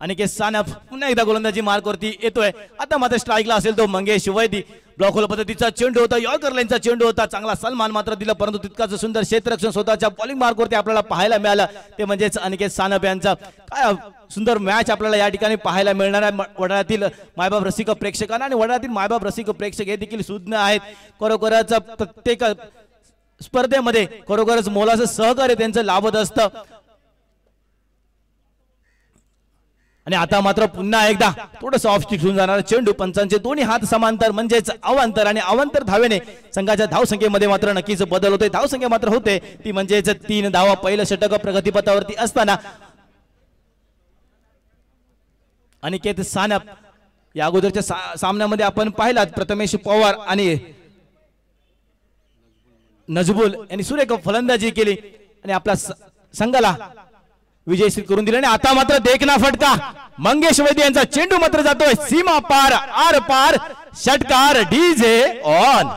अनिकेत सानप पुन्हा एकदा गोलंदाजी मार्कवरती येतोय. आता मात्र स्ट्राईकला असेल तो मंगेश वैदी. ब्लॉक होल पद्धतीचा चेंडू होता, यॉर्कर लाईनचा चेंडू होता. चांगला सन्मान मात्र दिला, परंतु तितकाच सुंदर क्षेत्ररक्षण स्वतःच्या बॉलिंग मार्कवरती आपल्याला पाहायला मिळालं. ते म्हणजेच अनिकेत सानप यांचा. काय सुंदर मॅच आपल्याला या ठिकाणी पाहायला मिळणार आहे. वडाळ्यातील मायबाप रसिक प्रेक्षकांना आणि वडाळ्यातील मायबाप रसिक प्रेक्षक हे देखील सुज्ञ आहेत. खरोखरच प्रत्येक स्पर्धेमध्ये खरोखरच मोलाचं सहकार्य त्यांचं लाभत असतं. आणि आता मात्र पुन्हा एकदा थोडस ऑफ स्टिक होऊन जाणार चेंडू. पंचांचे दोन्ही हात समांतर म्हणजेच अवांतर आणि अवांतर धावेने संघाच्या धावसंख्येमध्ये मात्र नक्कीच बदल होते. धावसंख्या मात्र होते ती म्हणजेच 3 धावा. पहिलं षटक प्रगतीपथावरती असताना अनिकेत सानप या अगोदरच्या सामन्यामध्ये आपण पाहिलात प्रथमेश पवार आणि नजबुल यांनी सुरेख फलंदाजी केली आणि आपल्या संघाला विजयश्री करून दिले. आणि आता मात्र देखना फटका मंगेश वैद्य यांचा चेंडू मात्र जातोय सीमा पार आर पार. षटकार डीजे ऑन.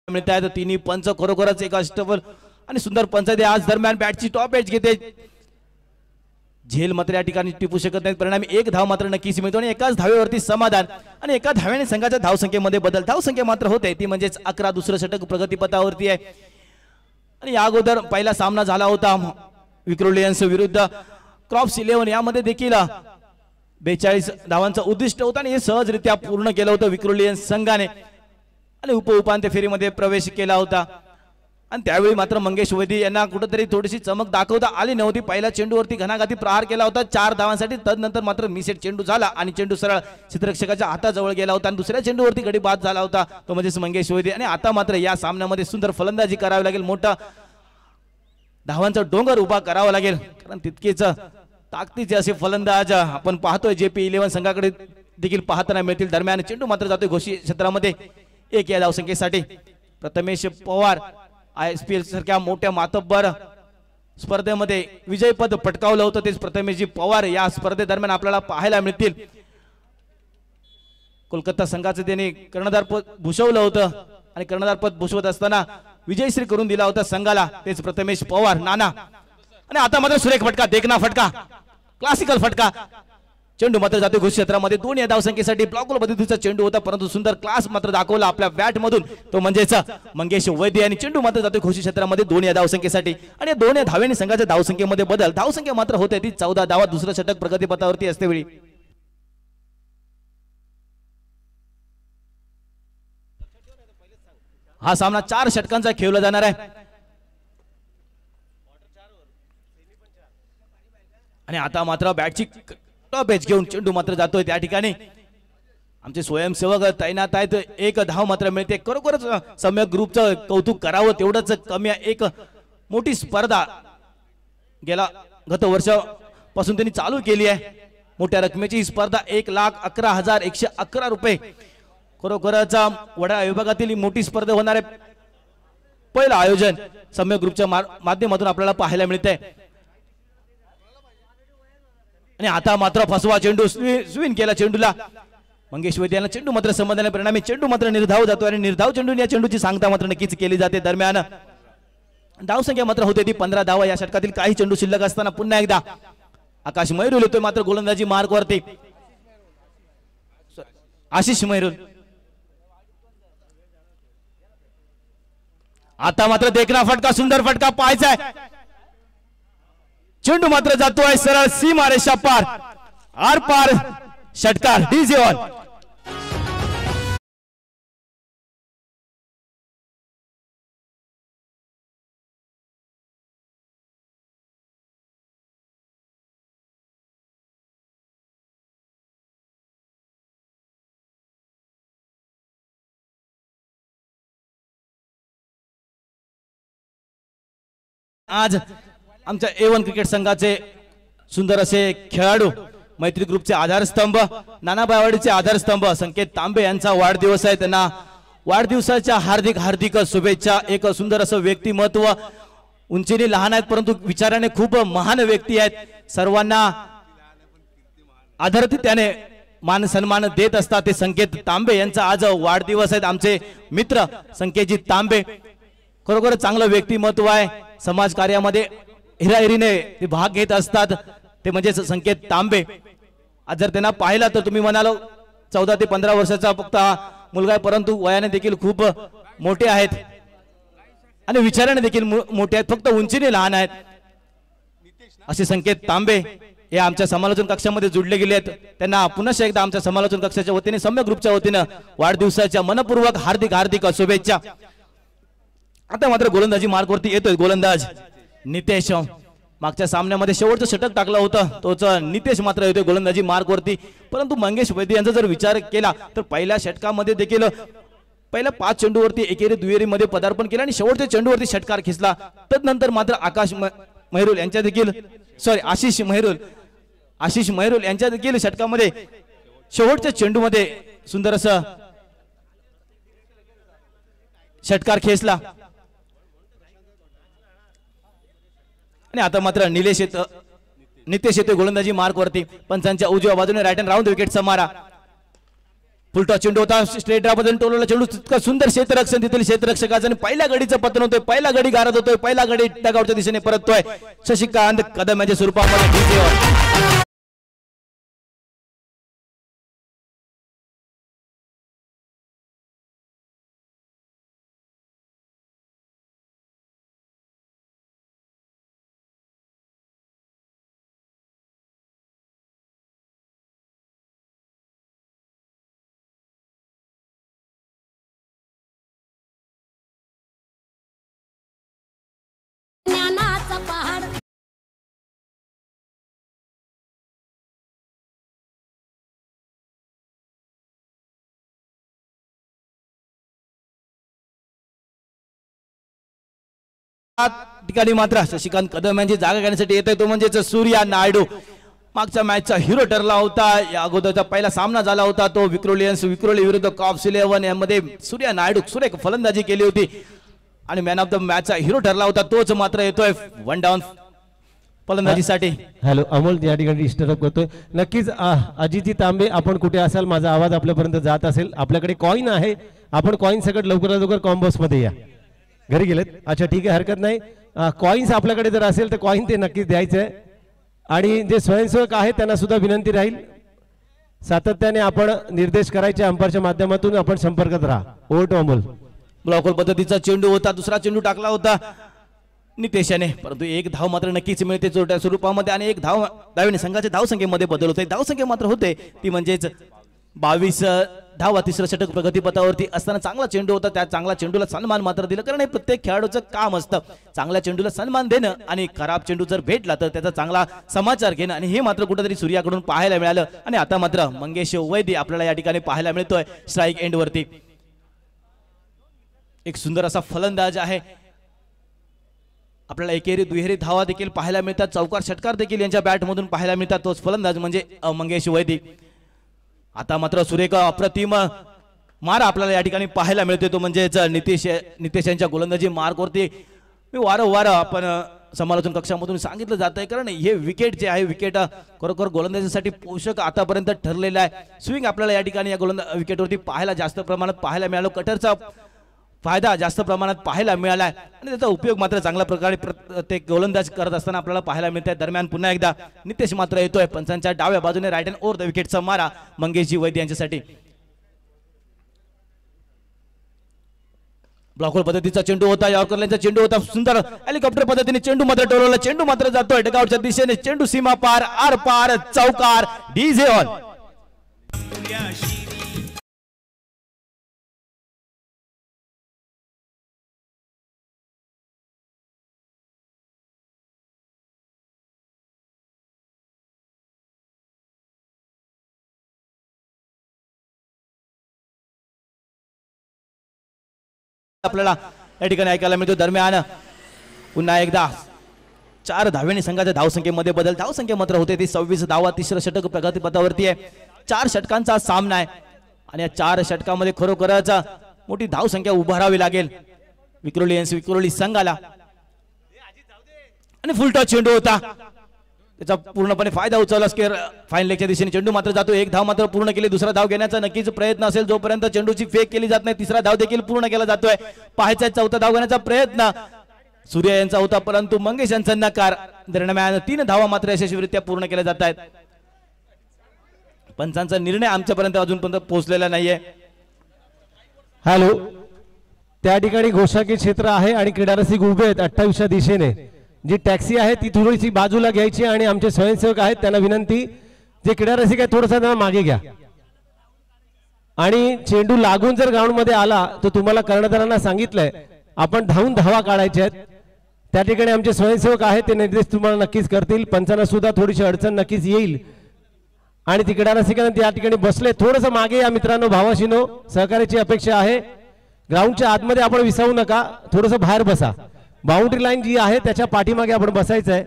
मिळत आहेत तिन्ही पंच खरोखरच एक अष्टबल आणि सुंदर पंच आहे. आज दरम्यान बॅटची टॉप एज घेते. झेल मात्र या ठिकाणी टिपू शकत नाही. परिणामी एक धाव मात्र नक्कीच मिळतो आणि एकाच धावेवरती समाधान आणि एका धावेने संघाच्या धावसंख्येमध्ये बदल. धावसंख्या मात्र होते ती म्हणजेच 11. दुसरं षटक प्रगतीपथावरती आहे. आणि या अगोदर पहिला सामना झाला होता विक्रोलियन्स विरुद्ध क्रॉप्स 11. यामध्ये देखील 42 धावांचं उद्दिष्ट होतं आणि हे सहजरित्या पूर्ण केलं होतं विक्रोलियन्स संघाने आणि उपांत्य फेरीमध्ये प्रवेश केला होता. आणि त्यावेळी मात्र मंगेश वैदी यांना कुठेतरी थोडीशी चमक दाखवता आली नव्हती. पहिल्या चेंडूवरती घणाघाती प्रहार केला होता 4 धावांसाठी. तदनंतर मात्र मिसेट चेंडू झाला आणि चेंडू सरळ क्षेत्ररक्षकाच्या हाताजवळ गेला होता आणि दुसऱ्या चेंडूवरती गडी बाद झाला होता तो म्हणजेच मंगेश वैदी. आणि आता मात्र या सामन्यामध्ये सुंदर फलंदाजी करावी लागेल. मोठा धावांचा डोंगर उभा करावा लागेल कारण तितकेच ताकदीचे असे फलंदाज आपण पाहतोय JP 11 संघाकडे देखील पाहताना मिळतील. दरम्यान चेंडू मात्र जातोय घोषी क्षेत्रामध्ये 1 या धावसंख्येसाठी. प्रथमेश पवार ISPL सारख्या मोठ्या मातब्बर स्पर्धेमध्ये विजयपद पटकावलं होतं तेच प्रथमेशजी पवार या स्पर्धेदरम्यान आपल्याला पाहायला मिळतील. कोलकाता संघाचं त्यांनी कर्णधारपद भूषवलं होतं आणि कर्णधारपद भूषवत असताना विजयश्री करून दिला होता संघाला तेच प्रथमेश पवार नाना. आणि आता मात्र सुरेख फटका देखना फटका क्लासिकल फटका. चेंडू मात्र जातो घोषित क्षेत्रामध्ये 2 या धावसंख्येसाठी. ब्लॉक पद्धतीचा चेंडू होता परंतु सुंदर क्लास मात्र दाखवला आपल्या बॅट मधून तो म्हणजेच मंगेश वैद्य. आणि चेंडू मात्र जातो घोषित क्षेत्रामध्ये 2 या धावसंख्येसाठी आणि 2 या धावेने संघाच्या धावसंख्येमध्ये बदल. धावसंख्या मात्र होते ती 14 धावा. दुसरं षटक प्रगतीपथावरती असते वेळी हा सामना 4 षटकांचा खेळला जाणार आहे. आणि आता मात्र बॅटची टॉप एज घेऊन चेंडू मात्र जातोय त्या ठिकाणी आमचे स्वयंसेवक तैनात आहेत. 1 धाव मात्र मिळते. खरोखरच सम्यक ग्रुपचं कौतुक करावं तेवढंच कमी आहे. एक मोठी स्पर्धा गेला गत वर्ष पासून त्यांनी चालू केली आहे। मोठ्या रकमेची ही स्पर्धा 1,11,111 रुपये खरोखरच वडा विभागातील ही मोठी स्पर्धा होणार आहे। पहिलं आयोजन सम्य ग्रुपच्या माध्यमातून आपल्याला पाहायला मिळते। आणि आता मात्र फसवा चेंडू स्विंग केला चेंडूला मंगेश वैद्य यांना चेंडू मात्र संबंधाने परिणामी चेंडू मात्र निर्धाव जातो आणि निर्धाव चेंडू या चेंडूची सांगता मात्र नक्कीच केली जाते। दरम्यान धाव संख्या मात्र होते ती 15 धावा। या षटकातील काही चेंडू शिल्लक असताना पुन्हा एकदा आकाश मैरुल येतोय मात्र गोलंदाजी मार्क वरती। आशिष मैरुल आता मात्र देखना फटका सुंदर फटका पाहायचा चेंडू मात्र जातोय सरळ सीमा रेषा पार आर पार षटकार डीजे ऑन। आज आमच्या A1 क्रिकेट संघाचे सुंदर असे खेळाडू मैत्री ग्रुपचे आधारस्तंभ नानाबाईवाडीचे आधारस्तंभ संकेत तांबे यांचा वाढदिवस आहे। त्यांना वाढदिवसाच्या हार्दिक हार्दिक शुभेच्छा। एक सुंदर असं व्यक्तिमत्व उंचीने लहान आहेत परंतु विचाराने खूप महान व्यक्ती आहेत। सर्वांना आदरार्थी त्याने मान सन्मान देत असतात ते संकेत तांबे यांचा आज वाढदिवस आहे। आमचे मित्र संकेतजी तांबे खरोखर चांगलं व्यक्तिमत्व आहे। समाज कार्यामध्ये हिराहिरीने ते भाग घेत असतात ते म्हणजे संकेत तांबे। आज जर त्यांना पाहिला तर तुम्ही म्हणाल 14 ते 15 वर्षाचा फक्त हा मुलगा आहे परंतु वयाने देखील खूप मोठे आहेत आणि विचाराने देखील मोठे आहेत फक्त उंचीने लहान आहेत असे संकेत तांबे हे आमच्या समालोचन कक्षामध्ये जुडले गेले आहेत। त्यांना पुन्हा एकदा आमच्या समालोचन कक्षाच्या वतीने सम्य ग्रुपच्या वतीने वाढदिवसाच्या मनपूर्वक हार्दिक हार्दिक शुभेच्छा। आता मात्र गोलंदाजी मार्कवरती येतोय गोलंदाज नितेश। मागच्या सामन्यामध्ये शेवटचं षटक टाकलं होतं तोच नितेश मात्र येतोय गोलंदाजी मार्कवरती। परंतु मंगेश वैद्य यांचा जर विचार केला तर पहिल्या षटकामध्ये देखील पहिल्या 5 चेंडूवरती एकेरी दुहेरीमध्ये पदार्पण केलं आणि शेवटच्या चेंडूवरती षटकार खेचला। तदनंतर मात्र मैरुल यांच्या देखील आशिष मैरुल यांच्या देखील षटकामध्ये शेवटच्या चेंडूमध्ये सुंदर असं षटकार खेचला आणि आता मात्र नितेश येतोय गोलंदाजी मार्क वरती। पंचांच्या उजव्या बाजूने राईट अँड राऊंड विकेटचा मारा फुलटॉस चेंडू होता स्ट्रेट ड्राइव्ह टोलला चेंडू इतका सुंदर क्षेत्ररक्षण तिथले क्षेत्ररक्षकाचं आणि पहिल्या गडीचं पतन होतोय। पहिला गडी गारद होतोय पहिला गडी डगआउटच्या दिशेने परततोय। शशिकांत कदम यांच्या स्वरूपामध्ये ठिकाणी मात्र शशिकांत कदम यांची जागा घेण्यासाठी येतोय तो म्हणजेच सूर्या नायडू। मागच्या मॅचचा हिरो ठरला होता। या अगोदरचा पहिला सामना झाला होता तो विक्रोली विरुद्ध कॉप्स 11 यामध्ये सूर्या नायडू सुरेख फलंदाजी केली होती आणि मॅन ऑफ द मॅचचा हिरो ठरला होता तोच मात्र येतोय 1 डाऊन फलंदाजीसाठी। हॅलो अमोल या ठिकाणी डिस्टर्ब करतोय नक्कीच। अजितजी तांबे आपण कुठे असाल माझा आवाज आपल्यापर्यंत जात असेल आपल्याकडे कॉइन आहे आपण कॉइन सकट लवकरात लवकर कॉम्बोस मध्ये या। घरी गेलेत अच्छा ठीक आहे हरकत नाही। कॉइन्स आपल्याकडे जर असेल तर कॉइन ते नक्कीच द्यायचे आणि जे स्वयंसेवक आहेत त्यांना सुद्धा विनंती राहील सातत्याने आपण निर्देश करायचे अंपायरच्या माध्यमातून आपण संपर्कात राहा। Over to Amol. ब्लॉकर पद्धतीचा चेंडू होता दुसरा चेंडू टाकला होता नितेशाने परंतु एक धाव मात्र नक्कीच मिळते छोट्या स्वरूपामध्ये आणि एक धाव डावीने संघाच्या धावसंख्येमध्ये बदल होते। धावसंख्या मात्र होते ती म्हणजेच 22 धावा। तिसरं षटक प्रगतीपथावरती असताना चांगला चेंडू होता त्या चांगला चेंडूला सन्मान मात्र दिला कारण हे प्रत्येक खेळाडूचं काम असतं चांगल्या चेंडूला सन्मान देणं आणि खराब चेंडू जर भेटला तर त्याचा चांगला समाचार घेणं आणि हे मात्र कुठेतरी सूर्याकडून पाहायला मिळालं। आणि आता मात्र मंगेश वैद्य आपल्याला या ठिकाणी पाहायला मिळतोय स्ट्राइक एंड वरती। एक सुंदर असा फलंदाज आहे आपल्याला एकेरी दुहेरी धावा देखील पाहायला मिळतात, चौकार षटकार देखील यांच्या बॅटमधून पाहायला मिळतात. तोच फलंदाज म्हणजे मंगेश वैदी. आता मात्र सुरेख अप्रतिम मार आपल्याला या ठिकाणी पाहायला मिळते, तो म्हणजेच नितेश यांच्या गोलंदाजी मार्कवरती मी वारंवार आपण समालोचन कक्षामधून सांगितलं जात आहे, कारण हे विकेट जे आहे विकेट खरोखर गोलंदाजीसाठी पोषक आतापर्यंत ठरलेलं आहे. स्विंग आपल्याला या ठिकाणी या विकेटवरती पाहायला जास्त प्रमाणात पाहायला मिळालो, कटरचा फायदा जास्त प्रमाणात पाहायला मिळाला आहे आणि त्याचा उपयोग मात्र चांगल्या प्रकारे प्रत्येक गोलंदाज करत असताना आपल्याला पाहायला मिळत आहे. दरम्यान पुन्हा एकदा नितेश मात्र येतोय पंचांच्या डाव्या बाजूने, राईट हँड ओव्हर द विकेटचा मारा मंगेशजी वैद्य यांच्यासाठी. ब्लॉकवर पद्धतीचा चेंडू होता, यॉर्करचा चेंडू होता, सुंदर हेलिकॉप्टर पद्धतीने चेंडू मात्र टोलवला, चेंडू मात्र जातोय डगआउटच्या दिशेने, चेंडू सीमा पार, आर पार, चौकार, डीजे ऑन. आपल्याला या ठिकाणी ऐकायला मिळतो. दरम्यान पुन्हा एकदा 4 धावेने संघाच्या धावसंख्येमध्ये बदल, धावसंख्या मात्र होते ती 26 धावा, तिसरं षटक प्रगतीपथावरती आहे. 4 षटकांचा सामना आहे आणि या 4 षटकामध्ये खरोखरच मोठी धावसंख्या उभारावी लागेल विक्रोळी संघाला. आणि फुलटॉस चेंडू होता, त्याचा पूर्णपणे फायदा उचलला. स्केअर फाईन लेगच्या दिशेने चेंडू मात्र जातो, एक धाव मात्र पूर्ण केली, दुसरा धाव घेण्याचा नक्कीच प्रयत्न असेल जोपर्यंत चेंडूची फेक केली जात नाही. तिसरा धाव देखील पूर्ण केला जातोय, पाहायचा चौथा धाव घेण्याचा प्रयत्न सूर्य यांचा होता, परंतु मंगेश यांचा नकार. दरम्यान 3 धावा मात्र यशस्वीरित्या पूर्ण केल्या जात आहेत. पंचांचा निर्णय आमच्यापर्यंत अजूनपर्यंत पोहोचलेला नाहीये. हॅलो, त्या ठिकाणी घोषाकी क्षेत्र आहे आणि क्रीडा रसिक उभे आहेत 28च्या दिशेने. जी टॅक्सी आहे ती थोडीशी बाजूला घ्यायची आणि आमचे स्वयंसेवक आहेत त्यांना विनंती, जे क्रीडा रसिक आहे थोडंसं त्यांना मागे घ्या. आणि चेंडू लागून जर ग्राउंड मध्ये आला तर तुम्हाला कर्णधारांना सांगितलंय आपण धावून धावा काढायच्या आहेत. त्या ठिकाणी आमचे स्वयंसेवक आहेत, ते निर्देश तुम्हाला नक्कीच करतील. पंचांना सुद्धा थोडीशी अडचण नक्कीच येईल आणि ती क्रीडा रसिकांना त्या ठिकाणी बसले. थोडंसं मागे या मित्रांनो, भावाशीनो, सहकार्याची अपेक्षा आहे. ग्राउंडच्या आतमध्ये आपण विसावू नका, थोडंसं बाहेर बसा. बाउंड्री लाईन जी आहे त्याच्या पाठीमागे आपण बसायचं आहे.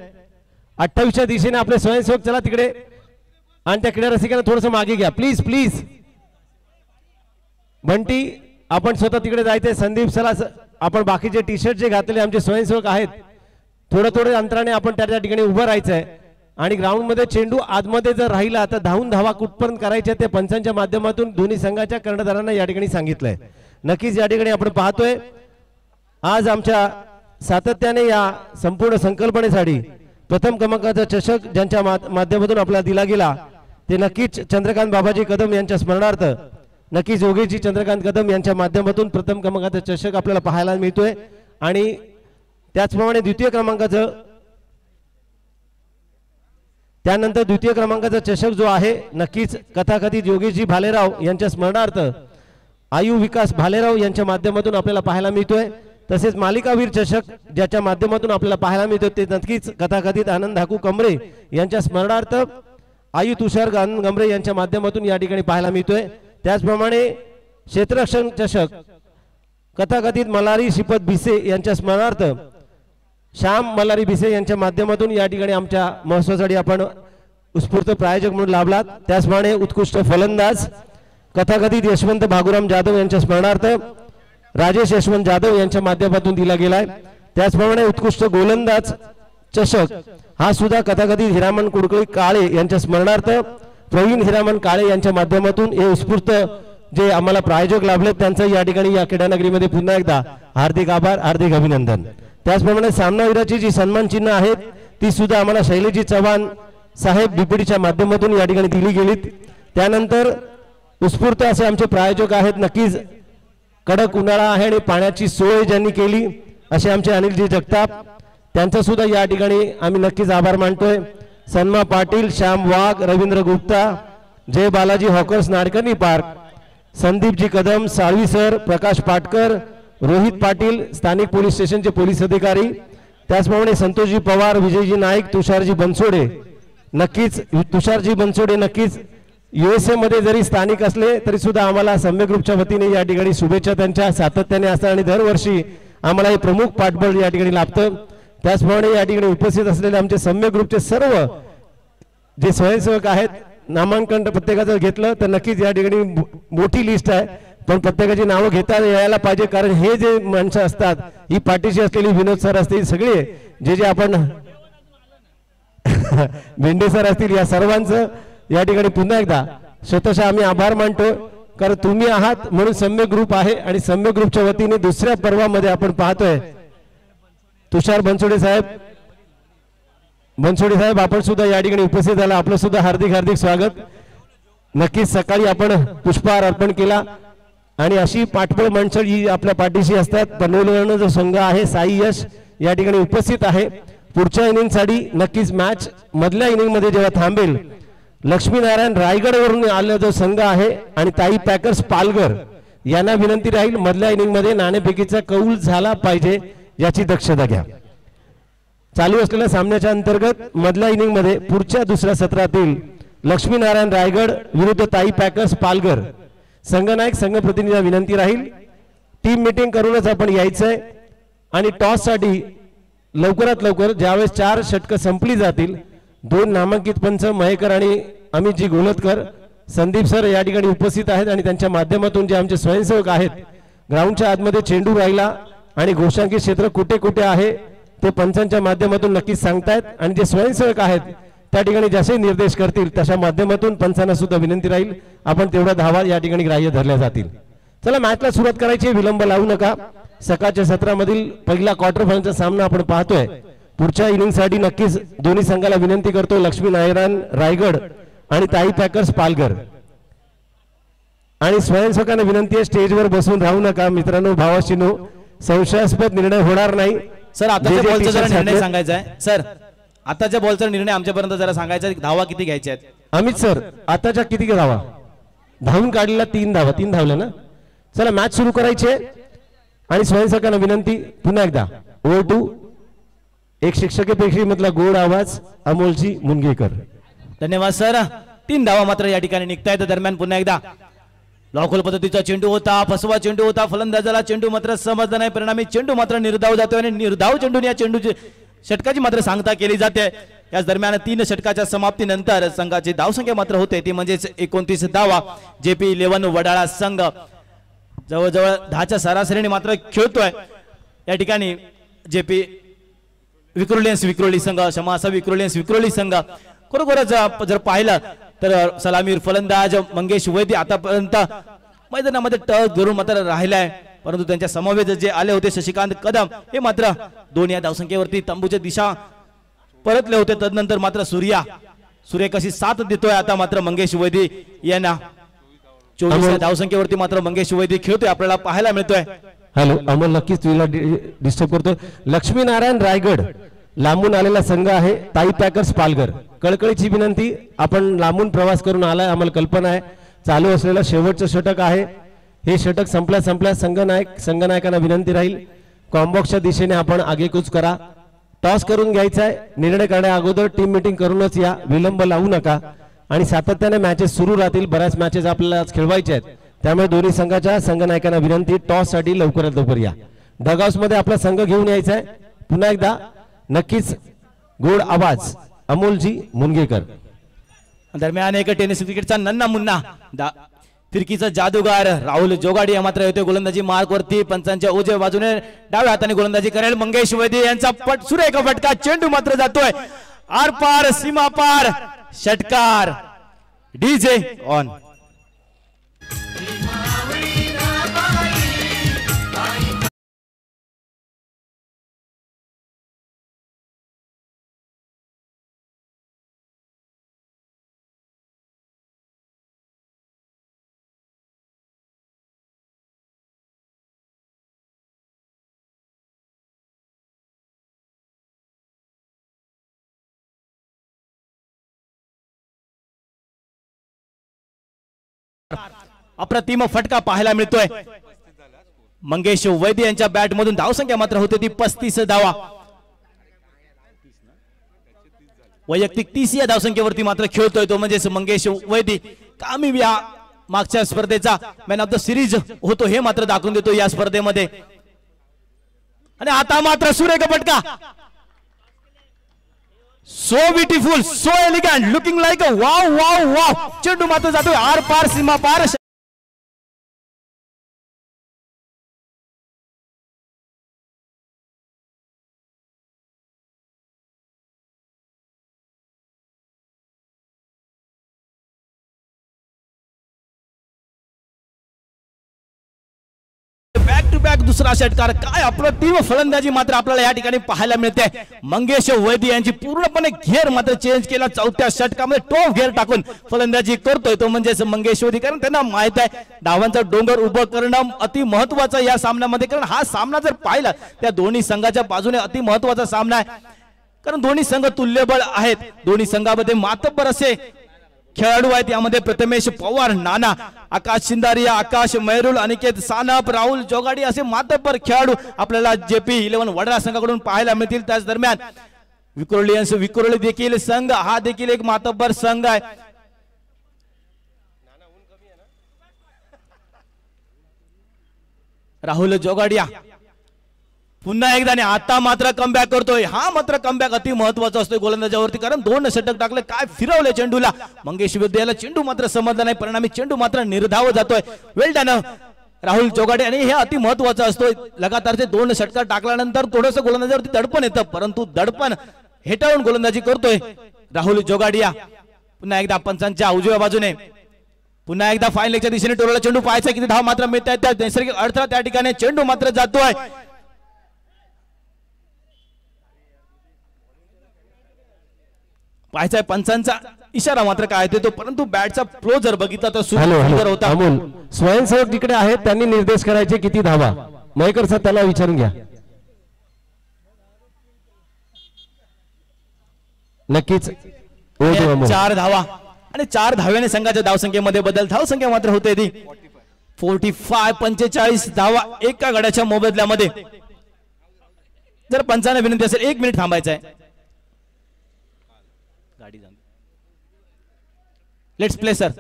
28च्या दिशेने आपले स्वयंसेवक चला तिकडे आणि त्या क्रीडा रसिकांना थोडंसं मागे घ्या प्लीज प्लीज. बंटी आपण स्वतः तिकडे जायचंय. संदीप चला, आपण बाकीचे टी शर्ट जे घातलेले आमचे स्वयंसेवक आहेत थोडं अंतराने आपण त्या ठिकाणी उभं राहायचं आहे. आणि ग्राउंड मध्ये चेंडू आतमध्ये जर राहिला तर धावून धावा कुठपर्यंत करायच्या ते पंचांच्या माध्यमातून दोन्ही संघाच्या कर्णधारांना या ठिकाणी सांगितलंय. नक्कीच या ठिकाणी आपण पाहतोय आज आमच्या सातत्याने या संपूर्ण संकल्पनेसाठी प्रथम क्रमांकाचा चषक ज्यांच्या माध्यमातून आपल्याला दिला गेला ते नक्कीच चंद्रकांत बाबाजी कदम यांच्या स्मरणार्थ नक्कीच योगेशजी चंद्रकांत कदम यांच्या माध्यमातून प्रथम क्रमांकाचा चषक आपल्याला पाहायला मिळतोय. आणि त्याचप्रमाणे द्वितीय क्रमांकाचा चषक जो आहे नक्कीच कथाकथित योगेशजी भालेराव यांच्या स्मरणार्थ आयु विकास भालेराव यांच्या माध्यमातून आपल्याला पाहायला मिळतोय. तसेच मालिकावीर चषक ज्याच्या माध्यमातून आपल्याला पाहायला मिळतो ते नक्कीच कथाकथित आनंद धाकू कमरे यांच्या स्मरणार्थ आयु तुषार गमरे यांच्या माध्यमातून या ठिकाणी पाहायला मिळतोय. त्याचप्रमाणे क्षेत्ररक्षण चषक कथाकथित मल्हारी श्रीपत भिसे यांच्या स्मरणार्थ श्याम मल्हारी भिसे यांच्या माध्यमातून या ठिकाणी आमच्या महोत्सवासाठी आपण उत्स्फूर्त प्रायोजक म्हणून लाभलात. त्याचप्रमाणे उत्कृष्ट फलंदाज कथाकथित यशवंत भागुराम जाधव यांच्या स्मरणार्थ राजेश यशवंत जाधव यांच्या माध्यमातून दिला गेलाय. त्याचप्रमाणे उत्कृष्ट गोलंदाज चषक हा सुद्धा कथाकथित हिरामन कुडकळी काळे यांच्या स्मरणार्थ प्रवीण हिरामन काळे यांच्या माध्यमातून हे उत्स्फूर्त जे आम्हाला प्रायोजक लाभले त्यांचं या ठिकाणी या क्रीडानगरीमध्ये पुन्हा एकदा हार्दिक आभार, हार्दिक अभिनंदन. त्याचप्रमाणे सामनावीराची जी सन्मान चिन्ह आहेत ती सुद्धा आम्हाला शैलेजी चव्हाण साहेब डीपीडीच्या माध्यमातून या ठिकाणी दिली गेलीत. त्यानंतर उत्स्फूर्त असे आमचे प्रायोजक आहेत. नक्कीच कडक उन्हाळा आहे आणि पाण्याची सोय ज्यांनी केली असे आमचे अनिलजी जगताप, त्यांचा सुद्धा या ठिकाणी आम्ही नक्कीच आभार मानतोय. सन्मा पाटील, श्याम वाघ, रवींद्र गुप्ता, जय Balaji hawkers Nadkarni park, Sandeepji Kadam, Salvi sir, प्रकाश पाटकर, रोहित पाटील स्थानिक पोलीस स्टेशनचे पोलीस अधिकारी, त्याचप्रमाणे संतोषजी पवार, विजयजी नाईक, तुषारजी बनसोडे. नक्कीच तुषारजी बनसोडे नक्कीच USA मध्ये जरी स्थानिक असले तरी सुद्धा आम्हाला सम्य ग्रुपच्या वतीने या ठिकाणी शुभेच्छा त्यांच्या सातत्याने असतात आणि दरवर्षी आम्हाला हे प्रमुख पाठबळ या ठिकाणी लाभतं. त्याचप्रमाणे या ठिकाणी उपस्थित असलेले आमचे सम्य ग्रुपचे सर्व जे स्वयंसेवक आहेत, नामांकन प्रत्येकाचं घेतलं तर नक्कीच या ठिकाणी मोठी लिस्ट आहे, पण प्रत्येकाची नावं घेता यायला पाहिजे, कारण हे जे माणसं असतात, ही पाठीशी असलेली विनोद सर असतील, सगळे जे आपण भेंडे सर असतील, या सर्वांचं या ठिकाणी पुन्हा एकदा स्वतःचा आम्ही आभार मानतो, कारण तुम्ही आहात म्हणून सम्य ग्रुप आहे. आणि सम्य ग्रुपच्या वतीने दुसऱ्या पर्वामध्ये आपण पाहतोय तुषार बनसोडे साहेब आपण सुद्धा या ठिकाणी उपस्थित झाला, आपलं सुद्धा हार्दिक हार्दिक स्वागत. नक्कीच सकाळी आपण पुष्पहार अर्पण केला आणि अशी पाठबळ माणसं जी आपल्या पाठीशी असतात. पनवेलवरनं जो संघ आहे साई यश या ठिकाणी उपस्थित आहे. पुढच्या इनिंगसाठी नक्कीच मॅच मधल्या इनिंगमध्ये जेव्हा थांबेल, लक्ष्मीनारायण रायगडवरून आलेला जो संघ आहे आणि ताई पॅकर्स पालघर यांना विनंती राहील, मधल्या इनिंगमध्ये नाणेफेकीचा कौल झाला पाहिजे याची दक्षता घ्या. चालू असलेल्या सामन्याच्या अंतर्गत मधल्या इनिंगमध्ये पुढच्या दुसऱ्या सत्रातील लक्ष्मीनारायण रायगड विरुद्ध ताई पॅकर्स पालघर संघनायक संघ प्रतिनिधीला विनंती राहील, टीम मीटिंग करूनच आपण यायचंय आणि टॉस साठी लवकरात लवकर ज्यावेळेस 4 षटकं संपली जातील, 2 नामांकित पंच महेकर आणि अमितजी गोलतकर, संदीप सर या ठिकाणी उपस्थित आहेत आणि त्यांच्या माध्यमातून जे आमचे स्वयंसेवक आहेत, ग्राउंडच्या आतमध्ये चेंडू राहिला आणि घोषांकित क्षेत्र कुठे कुठे आहे ते पंचांच्या माध्यमातून नक्कीच सांगतायत आणि जे स्वयंसेवक आहेत त्या ठिकाणी जसे निर्देश करतील तशा माध्यमातून पंचांना सुद्धा विनंती राहील आपण तेवढ्या धावा या ठिकाणी ग्राह्य धरल्या जातील. चला मॅचला सुरुवात करायची, विलंब लावू नका. सकाळच्या सत्रामधील पहिला क्वार्टर फायनलचा सामना आपण पाहतोय. पुढच्या इनिंगसाठी नक्कीच दोन्ही संघाला विनंती करतो, लक्ष्मीनारायण रायगड आणि ताई पॅकर्स पालघर. आणि स्वयंसेवकांना विनंती आहे स्टेजवर बसून राहू नका मित्रांनो, भावाशीनो, संशयास्पद निर्णय होणार नाही. सर आताच्या बॉलचा जरा निर्णय सांगायचा आहे. सर आताच्या बॉलचा निर्णय आमच्यापर्यंत जरा सांगायचा आहे, धावा किती घ्यायच्या आहेत. अमित सर आताच्या किती धावा धावून काढलेला 3 धावा, 3 धावले ना. चला मॅच सुरू करायची आहे आणि स्वयंसेवकांना विनंती पुन्हा एकदा ओव्हर 2 एक शिक्षकेपेक्षा मधला गोड आवाज अमोलजी मुनगेकर. धन्यवाद सर. 3 धावा मात्र या ठिकाणी निघतायत. दरम्यान पुन्हा एकदा लॉकल पद्धतीचा चेंडू होता, फसवा चेंडू होता, फलंदाजाला चेंडू मात्र समजला नाही, परिणामी चेंडू मात्र निर्धाव जातोय आणि निर्धाव चेंडूने या चेंडूची षटकाची मात्र सांगता केली जाते. याच दरम्यान 3 षटकाच्या समाप्तीनंतर संघाची धावसंख्या मात्र होते ती म्हणजे 29 धावा. JP 11 वडाळा संघ जवळजवळ 10च्या सरासरीने मात्र खेळतोय. या ठिकाणी JP विक्रोळी संघ, क्षमा विक्रोळी संघ खरोखरच जर पाहिलं तर सलामीर फलंदाज मंगेश वैद्य आतापर्यंत मैदानामध्ये टच धरून मात्र राहिलाय, परंतु त्यांच्या समवेत जे आले होते शशिकांत कदम हे मात्र 2 या धावसंख्येवरती तंबूच्या दिशा परतले होते. तदनंतर मात्र सूर्य कशी साथ देतोय आता मात्र मंगेश वैद्य यांना 24 या धावसंख्येवरती मात्र मंगेश वैद्य खेळतोय आपल्याला पाहायला मिळतोय. हॅलो अमोल, नक्कीच तुला डिस्टर्ब करतो. लक्ष्मीनारायण रायगड लांबून आलेला संघ आहे, ताई पॅकर्स पालघर. कळकळीची विनंती, आपण लांबून प्रवास करून आलाय, आम्हाला कल्पना आहे. चालू असलेलं शेवटचं षटक आहे, हे षटक संपल्या संघनायकांना विनंती राहील कॉम्बॉक्सच्या दिशेने आपण आगेकूच करा. टॉस करून घ्यायचा आहे, निर्णय करण्या अगोदर टीम मीटिंग करूनच या, विलंब लावू नका. आणि सातत्याने मॅचेस सुरू राहतील, बऱ्याच मॅचेस आपल्याला खेळवायचे आहेत, त्यामुळे दोन्ही संघाच्या संघनायकांना विनंती टॉस साठी लवकरात लवकर या. डगआउट्स मध्ये आपला संघ घेऊन यायचा आहे. पुन्हा एकदा नक्कीच गोड आवाज अमोलजी मुनगेकर. दरम्यान एक टेनिस क्रिकेटचा नन्ना मुन्ना फिरकीचा जादूगार राहुल जोगाडी मात्र येतोय गोलंदाजी मार्क वरती. पंचांच्या उजव्या बाजूने डाव्या हाताने गोलंदाजी करेल मंगेश वैद्य यांचा सुरेख फटका, चेंडू मात्र जातोय आर पार सीमा पार. षटकार डीजे ऑन. अप्रतिम फटका पाहायला मिळतोय. मंगेश वैद्य यांच्या बॅट मधून धावसंख्या मात्र होती ती 35 धावा. वैयक्तिक 30 या धावसंख्येवरती मात्र खेळतोय तो म्हणजे मंगेश वैद्य. कामी या मागच्या स्पर्धेचा मॅन ऑफ द सिरीज होतो हे मात्र दाखवून देतो या स्पर्धेमध्ये. आणि आता मात्र सुरेख फटका so beautiful, so elegant, looking like a wow wow wow. चेंडू मात्र जातोय आर पार सीमा पार. बॅक टू बॅक दुसरा षटकार. काय अप्रतिम फलंदाजी मात्र आपल्याला या ठिकाणी पाहायला मिळते. मंगेश वैद्य यांची पूर्णपणे घेर मात्र चेंज केला. चौथ्या षटकामध्ये टॉप घेर टाकून फलंदाजी करतोय तो म्हणजेच मंगेश वैद्य. कारण त्यांना माहित आहे धावांचा डोंगर उभं करणं अति महत्वाचं या सामन्यामध्ये. कारण हा सामना जर पाहिला त्या दोन्ही संघाच्या बाजूने अति महत्वाचा सामना आहे. कारण दोन्ही संघ तुल्यबळ आहेत. दोन्ही संघामध्ये मातब्बर असे खेळाडू आहेत. यामध्ये प्रथमेश पवार, नाना, आकाश शिंदारिया, आकाश मैरुल, अनिकेत सानप, राहुल जोगाडी असे मातब्बर खेळाडू आपल्याला JP11 वडरा संघाकडून पाहायला मिळतील. त्याच दरम्यान विक्रोलियन्स विक्रोली देखील संघ हा देखील एक मातब्बर संघ आहे. राहुल जोगाडिया पुन्हा एकदा आता मात्र कमबॅक करतोय. हा मात्र कमबॅक अति महत्वाचा असतोय गोलंदाजावरती. कारण 2 षटक टाकले, काय फिरवले चेंडूला. मंगेश विद्याला चेंडू मात्र समजला नाही. परिणामी चेंडू मात्र निर्धाव जातोय. वेल डन राहुल जोगाडे. आणि हे अति महत्वाचं असतोय. लगातारचे 2 षटकार टाकल्यानंतर थोडंसं गोलंदाजावरती दडपण येतं, परंतु दडपण हेटाळून गोलंदाजी करतोय राहुल जोगाडिया. पुन्हा एकदा पंचांच्या उजव्या बाजूने पुन्हा एकदा फाईन लेगच्या दिशेने टोलला चेंडू पाहायचा. किती धाव मात्र मिळत आहेत. त्या नैसर्गिक अडथळा त्या ठिकाणी चेंडू मात्र जातोय. पाहायचा पंचांचा इशारा मात्र काय देतो, परंतु बॅटचा फ्लो जर बघितला तर सुंदर होता. अमोल स्वयंसेवक तिकडे आहेत, त्यांनी निर्देश करायचे किती धावा. मयकर सर त्याला विचारून घ्या. नक्कीच 4 धावा आणि 4 धाव्याने संघाच्या धावसंख्येमध्ये बदल. धावसंख्या मात्र होते ती 45 धावा एका गड्याच्या मोबदल्यामध्ये. जर पंचांना विनंती असेल 1 मिनिट थांबायचं आहे. Let's play sir.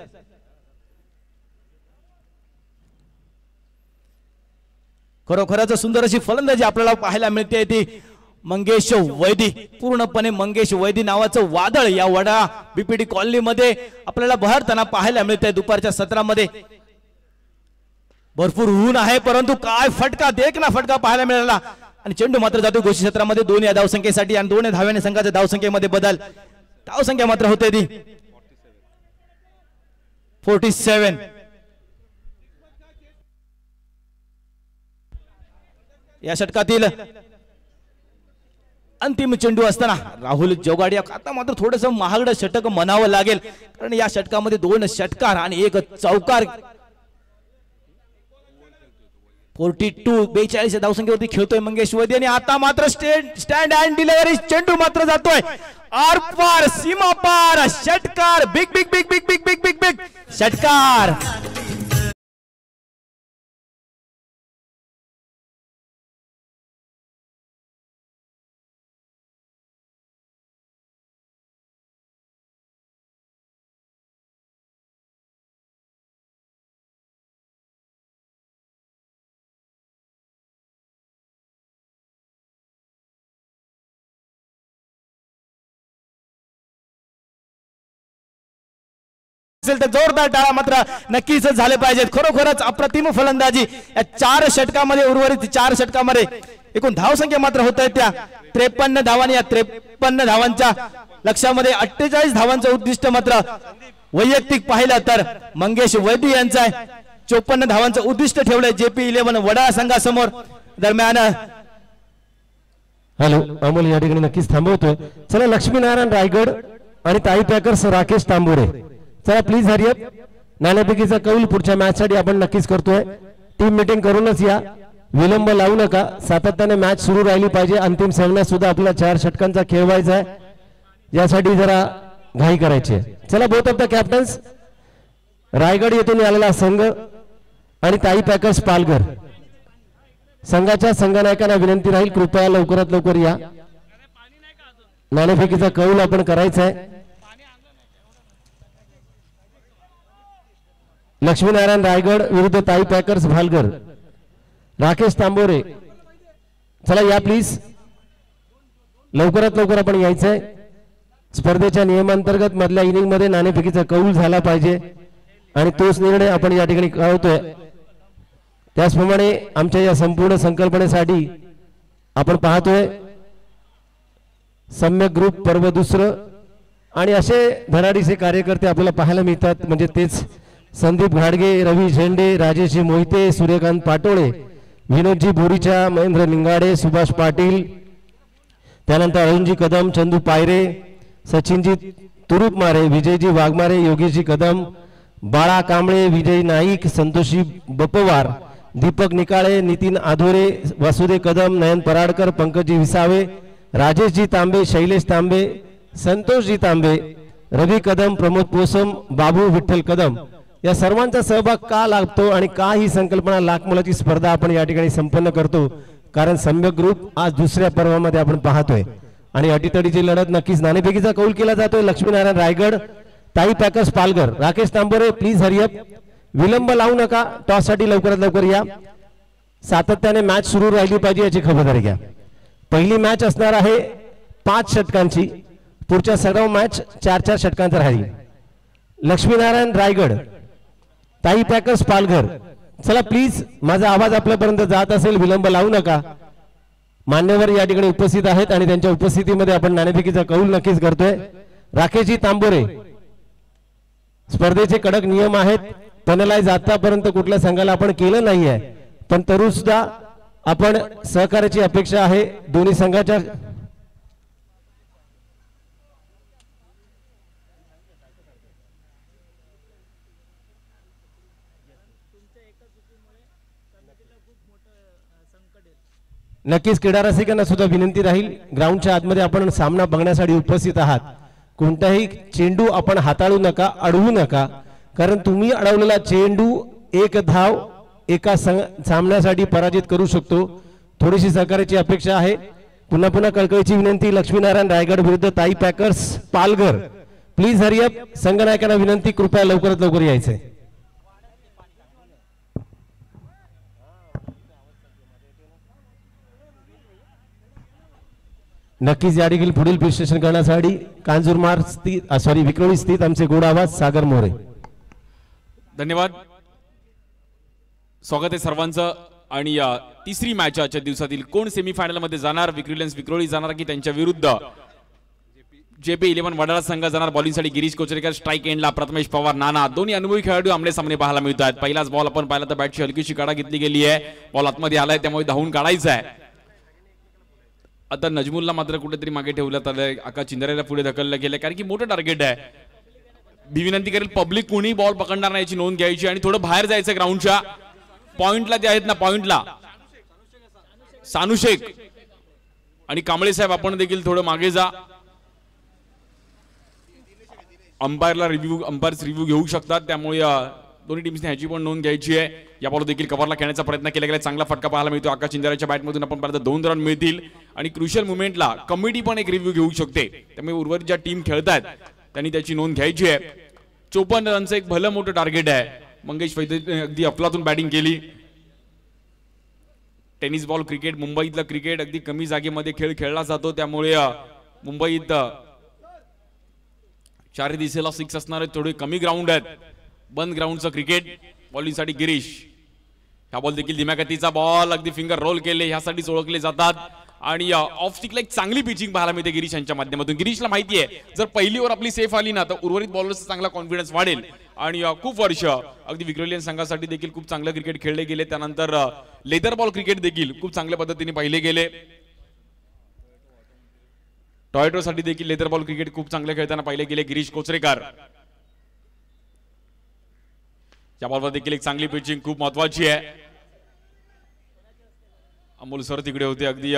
खरोखरच सुंदर अशी फलंदाजी आपल्याला पाहायला मिळते ती मंगेश वैदी. पूर्णपणे मंगेश वैदी नावाचं वादळ या वडा BPD कॉलनी मध्ये आपल्याला बहरताना पाहायला मिळतंय. दुपारच्या सत्रामध्ये भरपूर ऊन आहे, परंतु काय फटका देखना फटका पाहायला मिळाला. आणि चेंडू मात्र जातो घोषित क्षेत्रामध्ये 2 या धावसंख्येसाठी आणि 2 धाव्याने संघाच्या धावसंख्येमध्ये बदल. धावसंख्या मात्र होते ती 47. या षटकातील अंतिम चेंडू असताना राहुल जोगाडिया. आता मात्र थोडंसं महागडं षटक म्हणावं लागेल, कारण या षटकामध्ये 2 षटकार आणि 1 चौकार. 42 धावसंख्येवरती खेळतोय मंगेश वैद्य. आणि आता मात्र स्टँड अँड डिलिव्हरी चेंडू मात्र जातोय आर पार सीमा पार. षटकार big big big big big big big big षटकार. तर जोरदार टाळा मात्र नक्कीच झाले पाहिजेत. खरोखरच अप्रतिम फलंदाजी या 4 षटकामध्ये. उर्वरित 4 षटकामध्ये एकूण धावसंख्या मात्र होत आहे त्या 53 धावांनी. या 53 धावांच्या लक्षामध्ये 48 धावांचं उद्दिष्ट मात्र वैयक्तिक पाहिलं तर मंगेश वैद्य यांचं आहे. 54 धावांचं उद्दिष्ट ठेवलंय JP11 वडा संघासमोर. दरम्यान हॅलो अमोल या ठिकाणी नक्कीच थांबवतोय. चला लक्ष्मीनारायण रायगड आणि ताई पॅकर्स राकेश तांबोरे. चला प्लीज हरिअप. नाणेफेकीचा कौल पुढच्या मॅच साठी आपण नक्कीच करतोय. टीम मीटिंग करूनच या, विलंब लावू नका. सातत्याने मॅच सुरू राहिली पाहिजे. अंतिम सामन्यात सुद्धा आपला 4 षटकांचा खेळवायचा आहे, यासाठी जरा घाई करायची आहे. चला both of the captains. Raigad येथून आलेला संघ आणि ताई पॅकर्स पालघर संघाच्या संघनायकांना विनंती राहील कृपया लवकरात लवकर या. नाणेफेकीचा कौल आपण करायचा आहे. लक्ष्मीनारायण रायगड विरुद्ध ताई पॅकर्स भालघर. राकेश तांबोरे चला या प्लीज, लवकरात लवकर आपण यायचंय. स्पर्धेच्या नियमांतर्गत मधल्या इनिंग मध्ये नाणेफेकीचा कौल झाला पाहिजे आणि तोच निर्णय आपण या ठिकाणी कळवतोय। त्याचप्रमाणे आमच्या या संपूर्ण संकल्पनेसाठी आपण पाहतोय सम्यक ग्रुप पर्व दुसरं आणि असे धडाडीचे कार्यकर्ते आपल्याला पाहायला मिळतात, म्हणजे तेच संदीप घाडगे, रवी झेंडे, राजेशजी मोहिते, सूर्यकांत पाटोळे, विनोदजी बोरीचा, महेंद्र लिंगाडे, सुभाष पाटील, त्यानंतर अरुणजी कदम, चंदू पायरे, सचिनजी तुरुपमारे, विजयजी वाघमारे, योगेशजी कदम, बाळा कांबळे, विजय नाईक, संतोषी बपवार, दीपक निकाळे, नितीन आधोरे, वासुदेव कदम, नयन पराडकर, पंकजी विसावे, राजेशजी तांबे, शैलेश तांबे, संतोषजी तांबे, रवी कदम, प्रमोद पोसम, बाबू विठ्ठल कदम या सर्वांचा सहभाग का लागतो आणि का ही संकल्पना लाख मुलाची स्पर्धा आपण या ठिकाणी संपन्न करतो, कारण सम्यक ग्रुप आज दुसऱ्या पर्वामध्ये आपण पाहतोय आणि अटीतडीची लढत नक्कीच नाणेफेकीचा कौल केला जातोय। लक्ष्मीनारायण रायगड, ताई packers Palghar, Rakesh Tambore please hurry up, विलंब लावू नका, टॉस साठी लवकरात लवकर या, सातत्याने मॅच सुरू राहिली पाहिजे याची खबरदारी घ्या। पहिली मॅच असणार आहे 5 षटकांची, पुढच्या सर्व मॅच 4-4 षटकांचा राहील। लक्ष्मीनारायण रायगड, ताई पॅकर्स पालघर, चला प्लीज माझा आवाज आपल्यापर्यंत जात असेल, विलंब लावू नका। मान्यवर या ठिकाणी उपस्थित आहेत आणि त्यांच्या उपस्थितीमध्ये आपण नाणेफेकीचा कौल नक्कीच करतोय। राकेशजी तांबोरे, स्पर्धेचे कडक नियम आहेत, पेनलाइज आतापर्यंत कुठल्या संघाला आपण केलं नाहीये, पण तरी सुद्धा आपण सहकार्याची अपेक्षा आहे दोन्ही संघाच्या। नक्कीच क्रीडा रसिकांना सुद्धा विनंती राहील, ग्राउंडच्या आतमध्ये आपण सामना बघण्यासाठी उपस्थित आहात, कोणताही चेंडू आपण हाताळू नका, अडवू नका, कारण तुम्ही अडवलेला चेंडू एक धाव एका सामन्यासाठी पराजित करू शकतो। थोडीशी सहकार्याची अपेक्षा आहे। पुन्हा पुन्हा कळकळीची विनंती, लक्ष्मीनारायण रायगड विरुद्ध ताई पॅकर्स पालघर, प्लीज हरिअप, संघनायकांना विनंती कृपया लवकरात लवकर यायचंय। नक्कीच या ठिकाणी पुढील विश्लेषण करण्यासाठी कांजूरमार्ग स्थित विक्रोळी स्थित आमचे गोड आवाज सागर मोरे। धन्यवाद, स्वागत आहे सर्वांचं। आणि तिसरी मॅच आजच्या दिवसातील कोण सेमीफायनल मध्ये जाणार, विक्रोलियन्स विक्रोळी जाणार की त्यांच्या विरुद्ध JP11 वडाळा संघ जाणार। बॉलिंगसाठी गिरीश कोचरेकर, स्ट्राईक एंडला प्रथमेश पवार, नाना, दोन्ही अनुभवी खेळाडू आमने सामने पाहायला मिळतात। पहिलाच बॉल आपण पाहिला तर बॅटची हलकीशी काढा घेतली गेली आहे, बॉल आतमध्ये आलाय त्यामुळे धावून काढायचा आहे। आता नजमुलला मात्र कुठेतरी मागे ठेवण्यात आलंय, आकाश चिंदरेला पुढे ढकललं गेलं कारण की मोठं टार्गेट आहे। विनंती करेल पब्लिक कोणी बॉल पकडणार नाही याची नोंद घ्यायची आणि थोडं बाहेर जायचं ग्राउंडच्या पॉइंटला, ते आहेत ना पॉइंटला सानू शेख आणि कांबळे साहेब, आपण देखील थोडं मागे जा, अंपायरला अंपायर्स रिव्ह्यू घेऊ शकतात, त्यामुळे दोन्ही टीम्सने ह्याची पण नोंद घ्यायची आहे। या बॉल देखील कव्हरला खेळण्याचा प्रयत्न केला गेला, चांगला फटका पाहायला मिळतो आकाश चिंदरेच्या बॅटमधून, आपण पाहिलं 2 रन मिळतील आणि क्रुशियल मुवमेंटला कमिटी पण एक रिव्ह्यू घेऊ शकते, त्यामुळे उर्वरित ज्या टीम खेळतात त्यांनी त्याची नोंद घ्यायची आहे। 54 रनचं एक भलं मोठं टार्गेट आहे। मंगेश वैद्यने अगदी अफलातून बॅटिंग केली। टेनिस बॉल क्रिकेट, मुंबईतलं क्रिकेट अगदी कमी जागेमध्ये खेळ खेळला जातो, त्यामुळे मुंबईत चारी दिशेला 6 असणारे थोडे कमी ग्राउंड आहेत, बंद ग्राउंडचं क्रिकेट। बॉलिंगसाठी गिरीश, हा बॉल देखील धीम्या गतीचा बॉल, अगदी फिंगर रोल केले ह्यासाठीच ओळखले जातात आणि ऑफ स्टिकला एक चांगली पिचिंग पाहायला मिळते गिरीश यांच्या माध्यमातून। गिरीशला माहिती आहे जर पहिली ओव्हर आपली सेफ आली ना तर उर्वरित बॉलर्सचा चांगला कॉन्फिडन्स वाढेल आणि खूप वर्ष अगदी विक्रोलियन संघासाठी देखील खूप चांगलं क्रिकेट खेळले गेले। त्यानंतर लेदर बॉल क्रिकेट देखील खूप चांगल्या पद्धतीने पाहिले गेले। टॉयोटो साठी देखील लेदर बॉल क्रिकेट खूप चांगले खेळताना पाहिले गेले गिरीश कोचरेकर। या बॉलवर देखील एक चांगली पिचिंग खूप महत्वाची आहे। अमोल सर तिकडे होते, अगदी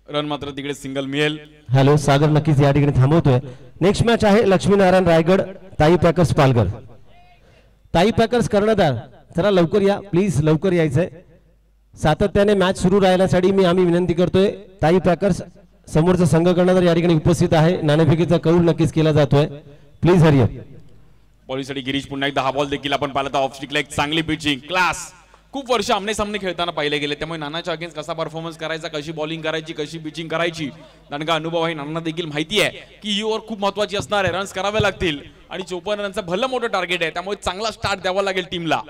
रन मात्र तिकडे सिंगल मिळेल। हॅलो सागर, नक्कीच या ठिकाणी थांबवतोय। नेक्स्ट मॅच आहे लक्ष्मीनारायण रायगड ताई पॅकर्स पालघर। ताई पॅकर्स कर्णधार, जरा लवकर या प्लीज, लवकर यायचंय, सातत्याने मॅच सुरू राहण्यासाठी आम्ही विनंती करतोय। ताई पॅकर्स समोरचा संघ कर्णधार या ठिकाणी उपस्थित आहे, नाणेफेकीचा कौल नक्कीच केला जातोय, प्लीज हरिअप। बॉलिंगसाठी गिरीश पुन्हा एकदा, हा बॉल देखील आपण पाहिला तर ऑफ स्टिकला एक चांगली पिचिंग, क्लास खूप वर्ष आमने सामने खेळताना पाहिले गेले, त्यामुळे नानाच्या अगेन्स्ट कसा परफॉर्मन्स करायचा, कशी बॉलिंग करायची, कशी पिचिंग करायची, नानका अनुभव आहे. नानांना देखील माहिती आहे की ही ओव्हर खूप महत्वाची असणार आहे, रन्स करावे लागतील आणि 54 रनचं भलं मोठं टार्गेट आहे, त्यामुळे चांगला स्टार्ट द्यावा लागेल टीमला.